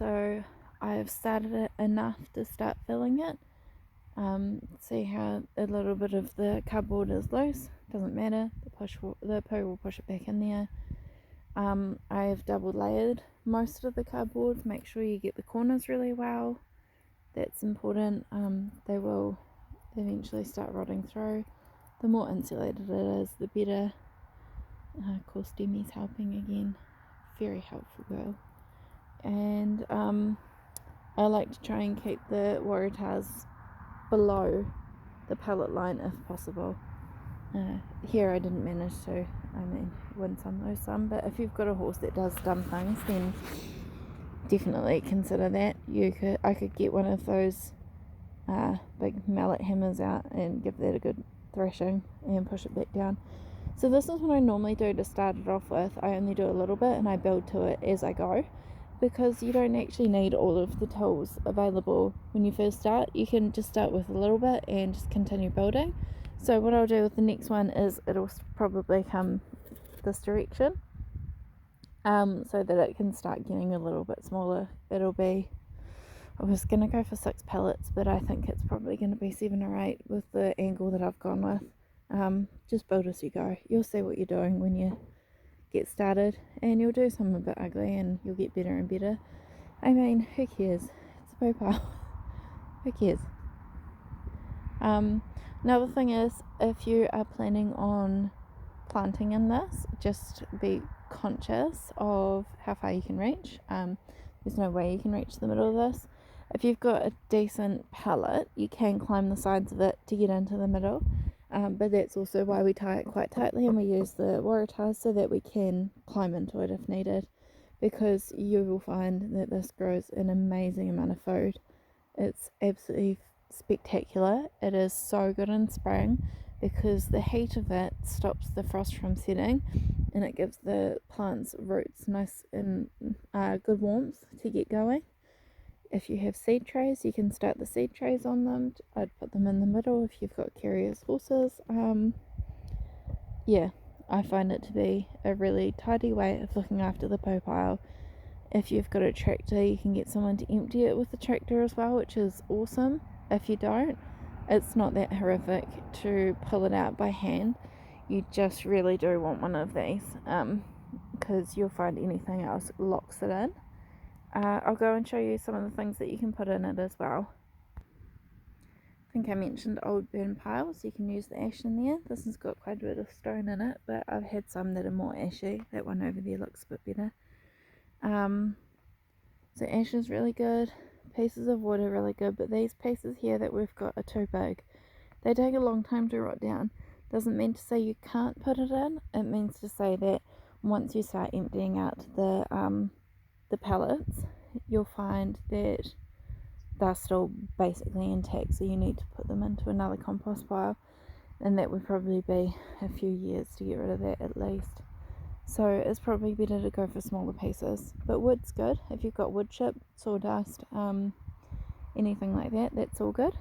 so I've started it enough to start filling it. See how a little bit of the cardboard is loose, doesn't matter, the poo will push it back in there. I've double layered most of the cardboard. Make sure you get the corners really well, that's important. They will eventually start rotting through. The more insulated it is, the better. Of course, Demi's helping again, very helpful girl. And I like to try and keep the Waratahs below the pallet line if possible. Here I didn't manage to, win some lose some, but if you've got a horse that does dumb things, then definitely consider that. I could get one of those big mallet hammers out and give that a good thrashing and push it back down. So this is what I normally do to start it off with. I only do a little bit and I build to it as I go, because you don't actually need all of the tools available when you first start. You can just start with a little bit and just continue building. So what I'll do with the next one is it'll probably come this direction, so that it can start getting a little bit smaller. I was going to go for 6 pallets, but I think it's probably going to be 7 or 8 with the angle that I've gone with. Just build as you go. You'll see what you're doing when you get started, and you'll do some a bit ugly and you'll get better and better. I mean, who cares? It's a poo pile. Who cares? Another thing is, if you are planning on planting in this, just be conscious of how far you can reach. There's no way you can reach the middle of this. If you've got a decent pallet, you can climb the sides of it to get into the middle, but that's also why we tie it quite tightly and we use the Waratahs so that we can climb into it if needed, because you will find that this grows an amazing amount of food. It's absolutely spectacular. It is so good in spring because the heat of it stops the frost from setting and it gives the plant's roots nice and good warmth to get going. If you have seed trays, you can start the seed trays on them. I'd put them in the middle if you've got carriers horses. Yeah, I find it to be a really tidy way of looking after the poo pile. If you've got a tractor, you can get someone to empty it with the tractor as well, which is awesome. If you don't, it's not that horrific to pull it out by hand. You just really do want one of these, because you'll find anything else locks it in. I'll go and show you some of the things that you can put in it as well. I think I mentioned old burn piles. You can use the ash in there. This has got quite a bit of stone in it, but I've had some that are more ashy. That one over there looks a bit better. So ash is really good. Pieces of wood are really good, but these pieces here that we've got are too big. They take a long time to rot down. Doesn't mean to say you can't put it in. It means to say that once you start emptying out the pallets, you'll find that they're still basically intact, so you need to put them into another compost pile, and that would probably be a few years to get rid of that at least. So it's probably better to go for smaller pieces, but wood's good. If you've got wood chip, sawdust, anything like that, that's all good.